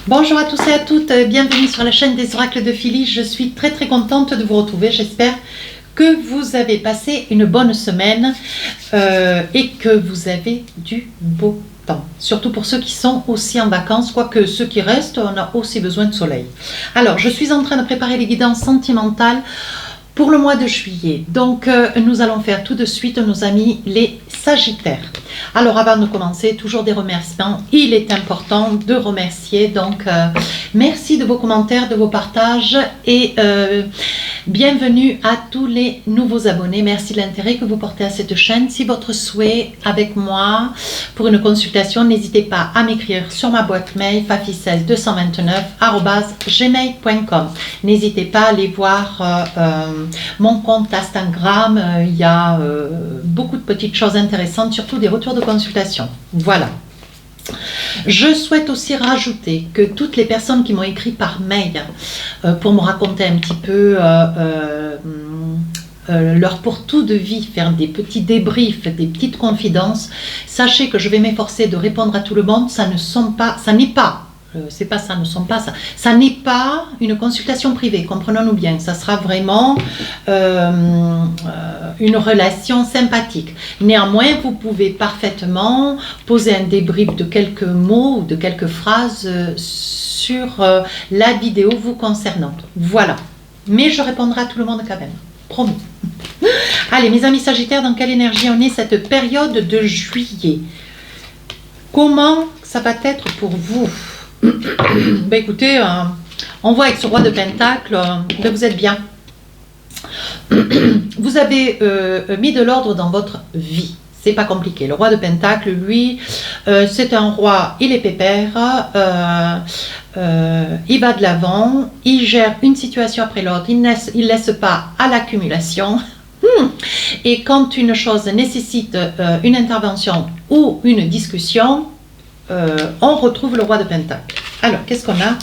Bonjour à tous et à toutes, bienvenue sur la chaîne des oracles de Philly. Je suis très contente de vous retrouver. J'espère que vous avez passé une bonne semaine et que vous avez du beau temps. Surtout pour ceux qui sont aussi en vacances, quoique ceux qui restent, on a aussi besoin de soleil. Alors, je suis en train de préparer les guidances sentimentales pour le mois de juillet. Donc, nous allons faire tout de suite nos amis les Sagittaires. Alors, avant de commencer, toujours des remerciements. Il est important de remercier. Donc, merci de vos commentaires, de vos partages et bienvenue à tous les nouveaux abonnés. Merci de l'intérêt que vous portez à cette chaîne. Si votre souhait avec moi pour une consultation, n'hésitez pas à m'écrire sur ma boîte mail faficel229@gmail.com. N'hésitez pas à aller voir mon compte Instagram. Il y a beaucoup de petites choses intéressantes, surtout des retours de consultation. Voilà. Je souhaite aussi rajouter que toutes les personnes qui m'ont écrit par mail pour me raconter un petit peu leur pourtour de vie, faire des petits débriefs, des petites confidences, sachez que je vais m'efforcer de répondre à tout le monde. Ça n'est pas une consultation privée, comprenons-nous bien. Ça sera vraiment une relation sympathique. Néanmoins, vous pouvez parfaitement poser un débrief de quelques mots ou de quelques phrases sur la vidéo vous concernant. Voilà. Mais je répondrai à tout le monde quand même. Promis. Allez, mes amis Sagittaires, dans quelle énergie on est cette période de juillet? Comment ça va être pour vous? Ben écoutez, on voit avec ce roi de Pentacle, vous êtes bien. Vous avez mis de l'ordre dans votre vie. C'est pas compliqué. Le roi de Pentacle, lui, c'est un roi, il est pépère, il va de l'avant, il gère une situation après l'autre, il laisse pas à l'accumulation. Et quand une chose nécessite une intervention ou une discussion, on retrouve le roi de Pentacle. Alors, qu'est-ce qu'on a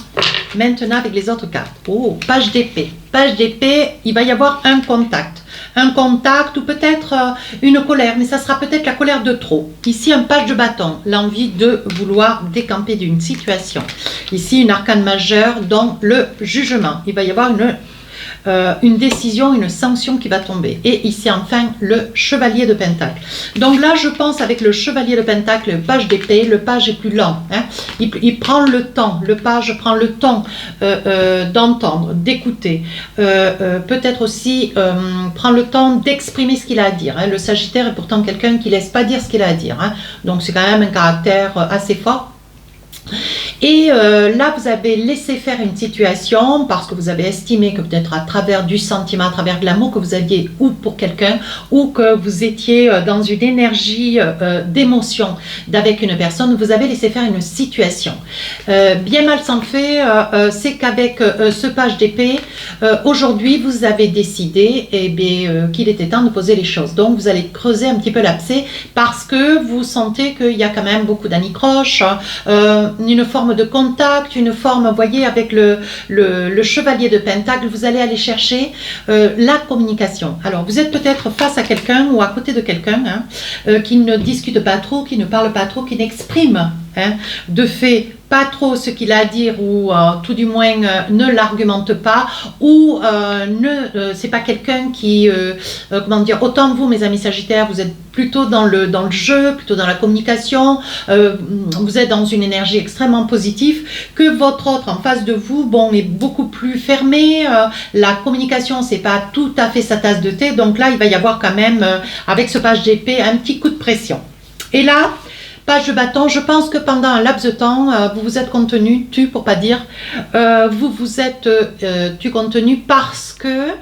maintenant avec les autres cartes? Oh, page d'épée. Page d'épée, il va y avoir un contact. Un contact ou peut-être une colère, mais ça sera peut-être la colère de trop. Ici, un page de bâton, l'envie de vouloir décamper d'une situation. Ici, une arcane majeure dans le jugement. Il va y avoir une décision, une sanction qui va tomber. Et ici, enfin, le chevalier de Pentacle. Donc là, je pense avec le chevalier de Pentacle, le page d'épée, le page est plus lent. Hein. Il prend le temps, le page prend le temps d'entendre, d'écouter. Peut-être aussi prend le temps d'exprimer ce qu'il a à dire. Hein. Le Sagittaire est pourtant quelqu'un qui ne laisse pas dire ce qu'il a à dire. Hein. Donc c'est quand même un caractère assez fort. Et là, vous avez laissé faire une situation parce que vous avez estimé que peut-être à travers du sentiment, à travers de l'amour que vous aviez ou pour quelqu'un ou que vous étiez dans une énergie d'émotion avec une personne, vous avez laissé faire une situation. Bien mal s'en fait, c'est qu'avec ce page d'épée, aujourd'hui, vous avez décidé qu'il était temps de poser les choses. Donc, vous allez creuser un petit peu l'abcès parce que vous sentez qu'il y a quand même beaucoup d'anicroches, une forme de contact, une forme, vous voyez, avec le chevalier de Pentacle, vous allez aller chercher la communication. Alors, vous êtes peut-être face à quelqu'un ou à côté de quelqu'un qui ne discute pas trop, qui ne parle pas trop, qui n'exprime de fait pas trop ce qu'il a à dire ou tout du moins ne l'argumente pas ou c'est pas quelqu'un qui comment dire, autant vous mes amis Sagittaires, vous êtes plutôt dans le jeu, plutôt dans la communication, vous êtes dans une énergie extrêmement positive, que votre autre en face de vous, bon, est beaucoup plus fermé, la communication c'est pas tout à fait sa tasse de thé, donc là il va y avoir quand même avec ce page d'épée un petit coup de pression. Et là, page de bâton, je pense que pendant un laps de temps, vous vous êtes contenu, pour pas dire, vous vous êtes contenu parce que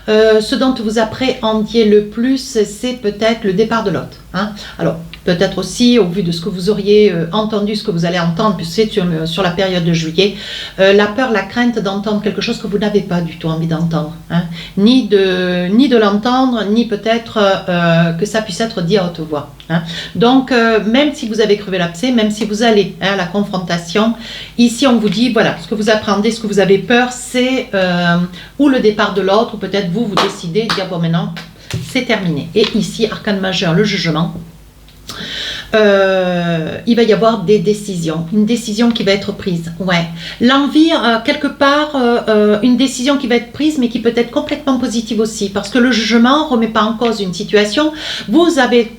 ce dont vous appréhendiez le plus, c'est peut-être le départ de l'autre. Hein. Alors, peut-être aussi, au vu de ce que vous auriez entendu, ce que vous allez entendre, puisque c'est sur la période de juillet, la peur, la crainte d'entendre quelque chose que vous n'avez pas du tout envie d'entendre. Hein. Ni de l'entendre, ni peut-être que ça puisse être dit à haute voix. Hein. Donc, même si vous avez crevé l'abcès, même si vous allez à la confrontation, ici on vous dit, voilà, ce que vous appréhendez, ce que vous avez peur, c'est ou le départ de l'autre, ou peut-être vous décidez de dire, bon maintenant, c'est terminé. Et ici, arcane majeur, le jugement. il va y avoir des décisions, une décision qui va être prise. Ouais. L'envie, quelque part, une décision qui va être prise, mais qui peut être complètement positive aussi, parce que le jugement ne remet pas en cause une situation. Vous avez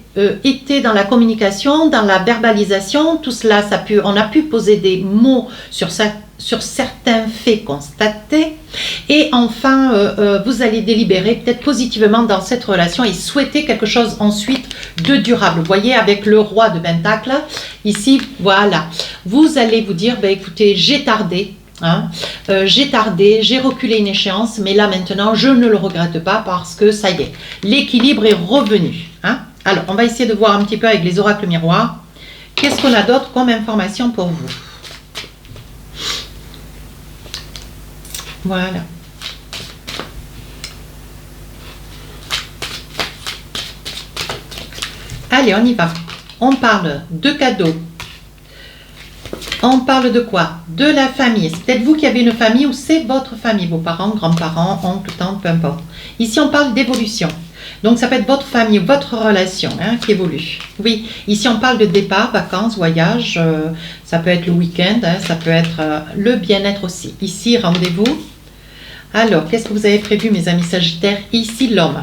été dans la communication, dans la verbalisation, tout cela, on a pu poser des mots sur certains faits constatés, et enfin vous allez délibérer peut-être positivement dans cette relation et souhaiter quelque chose ensuite de durable. Vous voyez, avec le roi de Pentacle ici, voilà, vous allez vous dire, ben, écoutez, j'ai tardé. Hein, j'ai reculé une échéance, mais là maintenant je ne le regrette pas, parce que ça y est, l'équilibre est revenu. Hein. Alors on va essayer de voir un petit peu avec les oracles miroirs, qu'est-ce qu'on a d'autre comme information pour vous. Voilà. Allez, on y va. On parle de cadeaux. On parle de quoi? De la famille. C'est peut-être vous qui avez une famille, ou c'est votre famille, vos parents, grands-parents, oncles, tantes, peu importe. Ici, on parle d'évolution. Donc, ça peut être votre famille, votre relation qui évolue. Oui, ici, on parle de départ, vacances, voyage. Ça peut être le week-end, ça peut être le bien-être aussi. Ici, rendez-vous. Alors, qu'est-ce que vous avez prévu, mes amis Sagittaires? Ici, l'homme.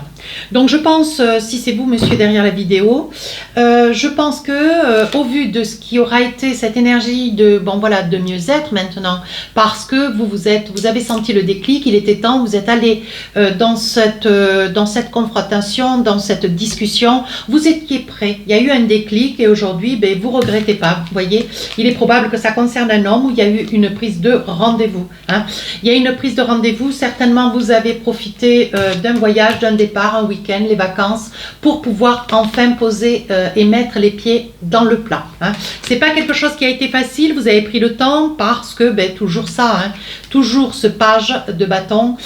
Donc, je pense, si c'est vous, monsieur, derrière la vidéo, je pense que, au vu de ce qui aura été cette énergie de, bon, voilà, de mieux-être maintenant, parce que vous avez senti le déclic, il était temps, vous êtes allé dans cette confrontation, dans cette discussion, vous étiez prêt, il y a eu un déclic, et aujourd'hui, ben, vous ne regrettez pas, vous voyez, il est probable que ça concerne un homme où il y a eu une prise de rendez-vous. Hein. Il y a une prise de rendez-vous, certainement vous avez profité d'un voyage, d'un départ, un week-end, les vacances, pour pouvoir enfin poser et mettre les pieds dans le plat. Hein. C'est pas quelque chose qui a été facile, vous avez pris le temps, parce que, ben, toujours ça, hein, toujours ce page de bâton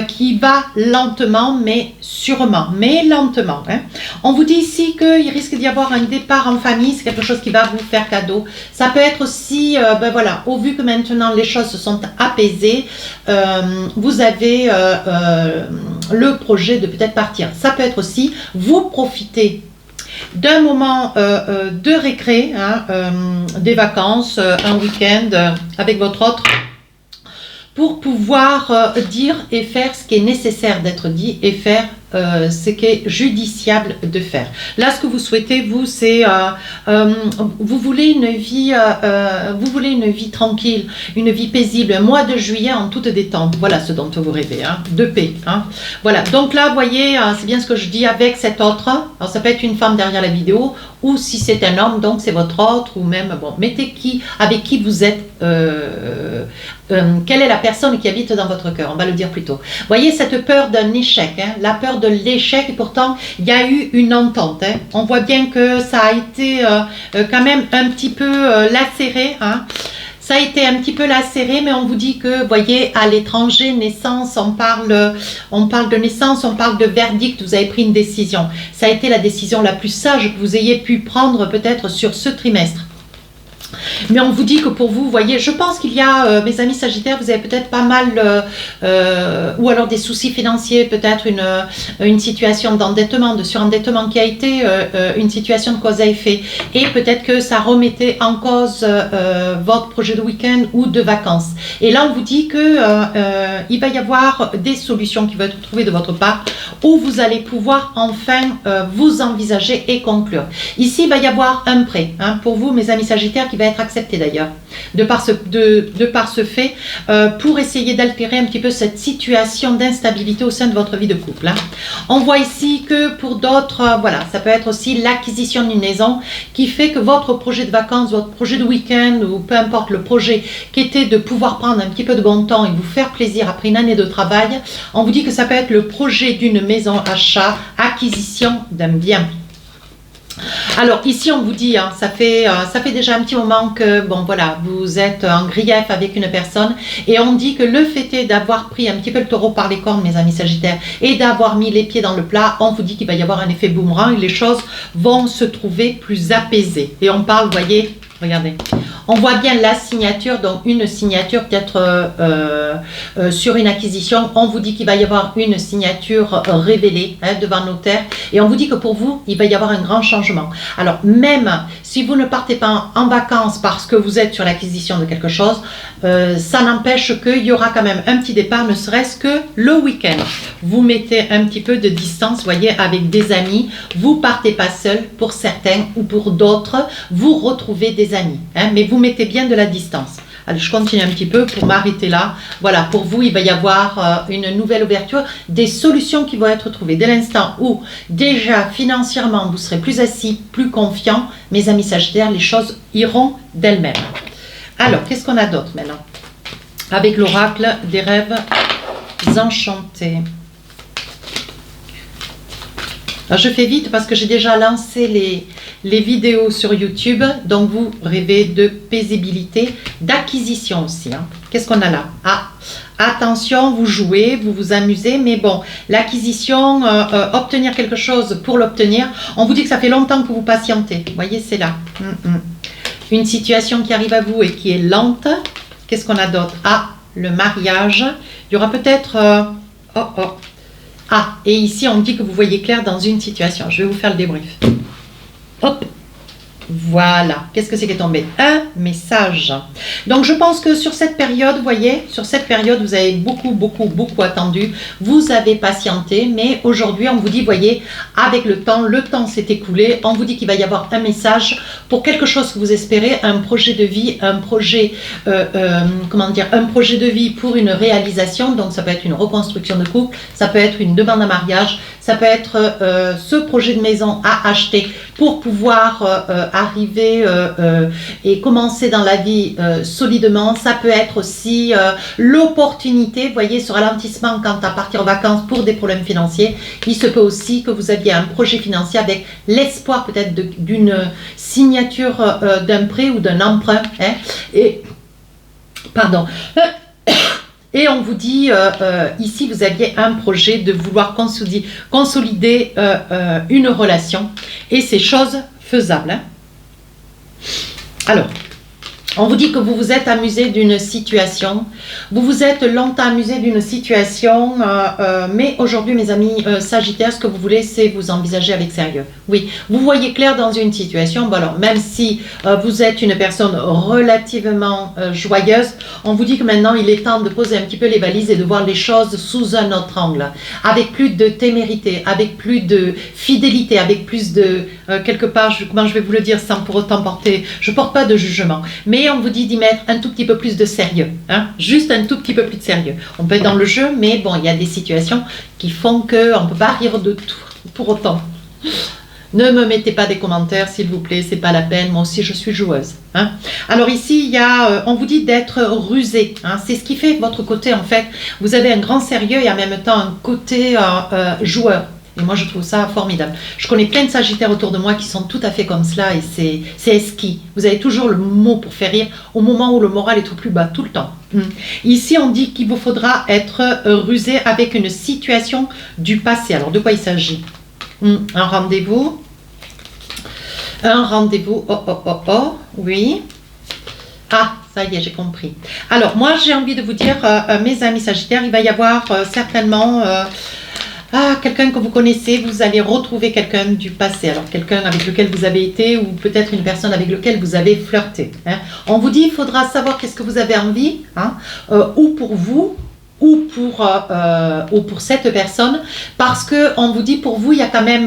qui va lentement, mais sûrement, mais lentement. Hein. On vous dit ici qu'il risque d'y avoir un départ en famille, c'est quelque chose qui va vous faire cadeau. Ça peut être aussi, ben voilà, au vu que maintenant les choses se sont apaisées, vous avez le projet de peut-être partir. Ça peut être aussi, vous profitez d'un moment de récré, hein, des vacances, un week-end avec votre autre, pour pouvoir dire et faire ce qui est nécessaire d'être dit, et faire ce qui est judiciable de faire. Là, ce que vous souhaitez, vous, c'est vous voulez une vie tranquille, une vie paisible, un mois de juillet en toute détente. Voilà ce dont vous rêvez, hein, de paix. Hein. Voilà. Donc là, vous voyez, c'est bien ce que je dis avec cet autre. Alors, ça peut être une femme derrière la vidéo, ou si c'est un homme, donc c'est votre autre, ou même, bon, mettez avec qui vous êtes. Quelle est la personne qui habite dans votre cœur, on va le dire plus tôt. Voyez cette peur d'un échec, hein, la peur de l'échec, et pourtant il y a eu une entente. Hein. On voit bien que ça a été quand même un petit peu lacéré. Hein. Ça a été un petit peu lacéré, mais on vous dit que, voyez, à l'étranger, naissance, on parle de naissance, on parle de verdict, vous avez pris une décision. Ça a été la décision la plus sage que vous ayez pu prendre peut-être sur ce trimestre. Mais on vous dit que pour vous, voyez, je pense qu'il y a, mes amis Sagittaires, vous avez peut-être pas mal, ou alors des soucis financiers, peut-être une situation d'endettement, de surendettement qui a été une situation de cause à effet. Et peut-être que ça remettait en cause votre projet de week-end ou de vacances. Et là, on vous dit que il va y avoir des solutions qui vont être trouvées de votre part, où vous allez pouvoir enfin vous envisager et conclure. Ici, il va y avoir un prêt, hein, pour vous, mes amis Sagittaires, qui va être accepté d'ailleurs, de par ce fait, pour essayer d'altérer un petit peu cette situation d'instabilité au sein de votre vie de couple. Hein. On voit ici que pour d'autres, voilà, ça peut être aussi l'acquisition d'une maison qui fait que votre projet de vacances, votre projet de week-end, ou peu importe le projet qui était de pouvoir prendre un petit peu de bon temps et vous faire plaisir après une année de travail, on vous dit que ça peut être le projet d'une maison, achat, acquisition d'un bien. Alors ici on vous dit, hein, ça fait déjà un petit moment que, bon voilà, vous êtes en grief avec une personne, et on dit que le fait est d'avoir pris un petit peu le taureau par les cornes, mes amis Sagittaires, et d'avoir mis les pieds dans le plat, on vous dit qu'il va y avoir un effet boomerang, et les choses vont se trouver plus apaisées. Et on parle, vous voyez, Regardez. On voit bien la signature, donc une signature peut-être sur une acquisition. On vous dit qu'il va y avoir une signature révélée devant notaire. Et on vous dit que pour vous, il va y avoir un grand changement. Alors, même si vous ne partez pas en vacances parce que vous êtes sur l'acquisition de quelque chose, ça n'empêche qu'il y aura quand même un petit départ, ne serait-ce que le week-end. Vous mettez un petit peu de distance, voyez, avec des amis. Vous partez pas seul pour certains ou pour d'autres. Vous retrouvez des amis, mais vous mettez bien de la distance. Allez, je continue un petit peu pour m'arrêter là. Voilà, pour vous, il va y avoir une nouvelle ouverture, des solutions qui vont être trouvées. Dès l'instant où, déjà, financièrement, vous serez plus assis, plus confiant, mes amis Sagittaires, les choses iront d'elles-mêmes. Alors, qu'est-ce qu'on a d'autre maintenant? Avec l'oracle des rêves enchantés. Alors, je fais vite parce que j'ai déjà lancé les vidéos sur YouTube. Donc, vous rêvez de paisibilité, d'acquisition aussi. Qu'est-ce qu'on a là? Ah, attention, vous jouez, vous vous amusez. Mais bon, l'acquisition, obtenir quelque chose pour l'obtenir. On vous dit que ça fait longtemps que vous patientez. Vous voyez, c'est là. Une situation qui arrive à vous et qui est lente. Qu'est-ce qu'on a d'autre? Ah, le mariage. Il y aura peut-être... Ah, et ici, on dit que vous voyez clair dans une situation. Je vais vous faire le débrief. Hop. Voilà. Qu'est-ce que c'est qui est tombé? Un message. Donc, je pense que sur cette période, vous voyez, sur cette période, vous avez beaucoup attendu. Vous avez patienté, mais aujourd'hui, on vous dit, voyez, avec le temps s'est écoulé. On vous dit qu'il va y avoir un message pour quelque chose que vous espérez, un projet de vie, un projet, comment dire, un projet de vie pour une réalisation. Donc, ça peut être une reconstruction de couple, ça peut être une demande en mariage, ça peut être ce projet de maison à acheter pour pouvoir arriver et commencer dans la vie solidement. Ça peut être aussi l'opportunité, vous voyez, ce ralentissement quant à partir en vacances pour des problèmes financiers. Il se peut aussi que vous aviez un projet financier avec l'espoir peut-être d'une signature d'un prêt ou d'un emprunt. Et, pardon. Et on vous dit, ici, vous aviez un projet de vouloir consolider une relation. Et c'est chose faisable. Alors, on vous dit que vous vous êtes amusé d'une situation, vous vous êtes longtemps amusé d'une situation, mais aujourd'hui, mes amis Sagittaires, ce que vous voulez, c'est vous envisager avec sérieux. Oui, vous voyez clair dans une situation. Bon alors, même si vous êtes une personne relativement joyeuse, on vous dit que maintenant, il est temps de poser un petit peu les valises et de voir les choses sous un autre angle, avec plus de témérité, avec plus de fidélité, avec plus de, quelque part, comment je vais vous le dire sans pour autant porter, je ne porte pas de jugement, mais on vous dit d'y mettre un tout petit peu plus de sérieux, juste un tout petit peu plus de sérieux. On peut être dans le jeu, mais bon, il y a des situations qui font qu'on ne peut pas rire de tout pour autant. Ne me mettez pas des commentaires, s'il vous plaît, c'est pas la peine, moi aussi je suis joueuse. Alors ici, il y a, on vous dit d'être rusé, c'est ce qui fait votre côté en fait. Vous avez un grand sérieux et en même temps un côté joueur. Et moi, je trouve ça formidable. Je connais plein de Sagittaires autour de moi qui sont tout à fait comme cela et c'est esquis. Vous avez toujours le mot pour faire rire au moment où le moral est au plus bas, tout le temps. Ici, on dit qu'il vous faudra être rusé avec une situation du passé. Alors, de quoi il s'agit? Un rendez-vous. Un rendez-vous. Oui. Ah, ça y est, j'ai compris. Alors, moi, j'ai envie de vous dire, mes amis Sagittaires, il va y avoir certainement... quelqu'un que vous connaissez, vous allez retrouver quelqu'un du passé, alors quelqu'un avec lequel vous avez été ou peut-être une personne avec laquelle vous avez flirté. On vous dit, il faudra savoir qu'est-ce que vous avez envie, ou pour vous, ou pour cette personne, parce que on vous dit pour vous, il y a quand même,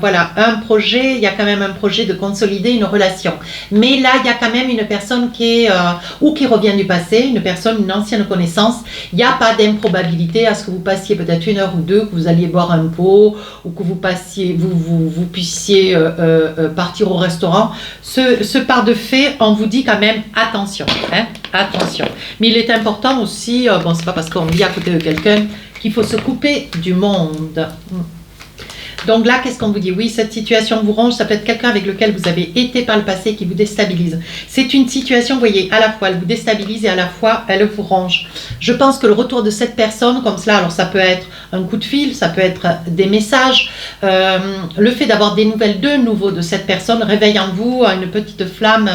voilà, un projet, il y a quand même un projet de consolider une relation. Mais là, il y a quand même une personne qui est, ou qui revient du passé, une ancienne connaissance. Il n'y a pas d'improbabilité à ce que vous passiez peut-être une heure ou deux, que vous alliez boire un pot, ou que vous passiez, vous puissiez partir au restaurant. Ce part de fait, on vous dit quand même attention, attention. Mais il est important aussi, bon, c'est pas parce qu'on vit à côté de quelqu'un qu'il faut se couper du monde. Donc là, qu'est-ce qu'on vous dit? Oui, cette situation vous ronge, ça peut être quelqu'un avec lequel vous avez été par le passé qui vous déstabilise. C'est une situation, vous voyez, à la fois elle vous déstabilise et à la fois elle vous ronge. Je pense que le retour de cette personne comme cela, alors ça peut être un coup de fil, ça peut être des messages, le fait d'avoir des nouvelles de nouveau de cette personne réveille en vous une petite flamme,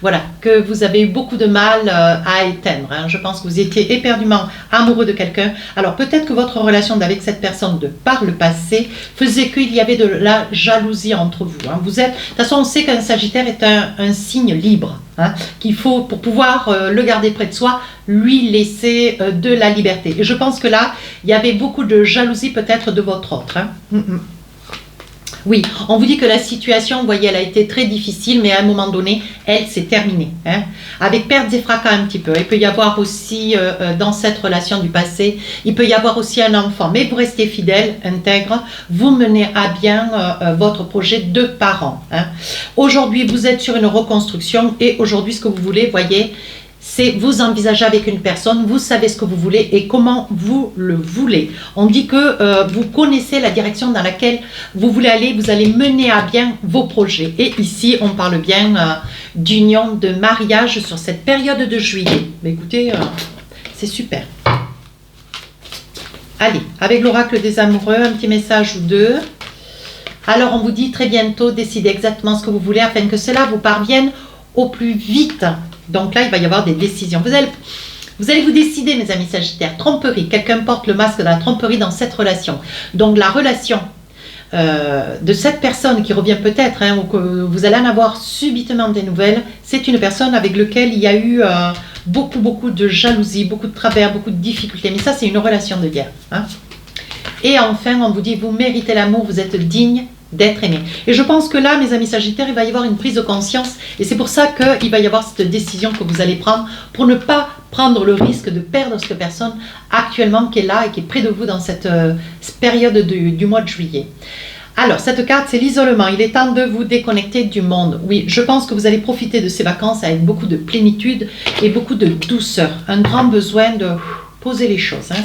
voilà, que vous avez eu beaucoup de mal à éteindre. Hein. Je pense que vous étiez éperdument amoureux de quelqu'un. Alors peut-être que votre relation avec cette personne de par le passé faisait qu'il y avait de la jalousie entre vous. Hein. Vous êtes, de toute façon, on sait qu'un Sagittaire est un signe libre, hein, qu'il faut, pour pouvoir le garder près de soi, lui laisser de la liberté. Et je pense que là, il y avait beaucoup de jalousie peut-être de votre autre. Hein. Oui, on vous dit que la situation, vous voyez, elle a été très difficile, mais à un moment donné, elle s'est terminée. Hein, avec pertes et fracas un petit peu. Il peut y avoir aussi, dans cette relation du passé, il peut y avoir aussi un enfant. Mais vous restez fidèle, intègre, vous menez à bien votre projet de parents. Hein. Aujourd'hui, vous êtes sur une reconstruction et aujourd'hui, ce que vous voulez, voyez, c'est vous envisager avec une personne, vous savez ce que vous voulez et comment vous le voulez. On dit que vous connaissez la direction dans laquelle vous voulez aller, vous allez mener à bien vos projets. Et ici, on parle bien d'union, de mariage sur cette période de juillet. Mais écoutez, c'est super. Allez, avec l'oracle des amoureux, un petit message ou deux. Alors, on vous dit très bientôt, décidez exactement ce que vous voulez afin que cela vous parvienne au plus vite. Donc là, il va y avoir des décisions. Vous allez vous décider, mes amis Sagittaires. Tromperie. Quelqu'un porte le masque de la tromperie dans cette relation. Donc la relation de cette personne qui revient peut-être, hein, ou que vous allez en avoir subitement des nouvelles, c'est une personne avec laquelle il y a eu beaucoup de jalousie, beaucoup de travers, beaucoup de difficultés. Mais ça, c'est une relation de guerre. Hein. Et enfin, on vous dit, vous méritez l'amour, vous êtes digne d'être aimé. Et je pense que là, mes amis Sagittaires, il va y avoir une prise de conscience et c'est pour ça qu'il va y avoir cette décision que vous allez prendre pour ne pas prendre le risque de perdre cette personne actuellement qui est là et qui est près de vous dans cette période du mois de juillet. Alors, cette carte, c'est l'isolement. Il est temps de vous déconnecter du monde. Oui, je pense que vous allez profiter de ces vacances avec beaucoup de plénitude et beaucoup de douceur. Un grand besoin de poser les choses, hein,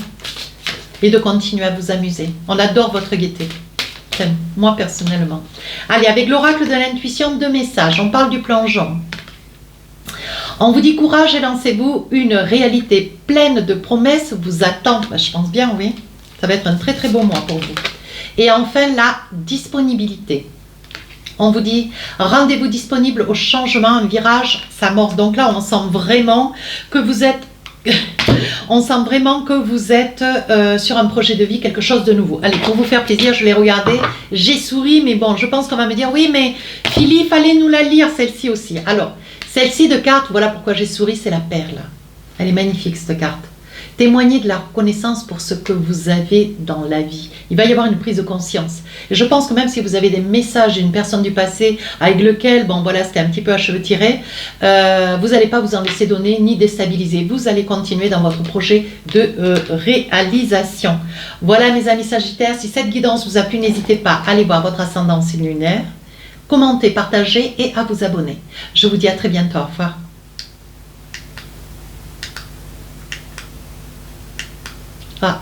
et de continuer à vous amuser. On adore votre gaieté. Moi personnellement. Allez, avec l'oracle de l'intuition, deux messages. On parle du plongeon. On vous dit courage et lancez-vous. Une réalité pleine de promesses vous attend. Ben, je pense bien, oui. Ça va être un très très beau mois pour vous. Et enfin, la disponibilité. On vous dit rendez-vous disponible au changement, un virage s'amorce. Donc là, on sent vraiment que vous êtes sur un projet de vie, quelque chose de nouveau. Allez, pour vous faire plaisir, je l'ai regardé, j'ai souri, mais bon, je pense qu'on va me dire, oui, mais Philippe, fallait nous la lire, celle-ci aussi. Alors, celle-ci de carte, voilà pourquoi j'ai souri, c'est la perle. Elle est magnifique, cette carte. Témoignez de la reconnaissance pour ce que vous avez dans la vie. Il va y avoir une prise de conscience. Et je pense que même si vous avez des messages d'une personne du passé avec lequel, bon voilà, c'était un petit peu à cheveux tirés, vous n'allez pas vous en laisser donner ni déstabiliser. Vous allez continuer dans votre projet de réalisation. Voilà mes amis Sagittaires, si cette guidance vous a plu, n'hésitez pas à aller voir votre ascendant signe lunaire, commenter, partager et à vous abonner. Je vous dis à très bientôt. Au revoir. Ah.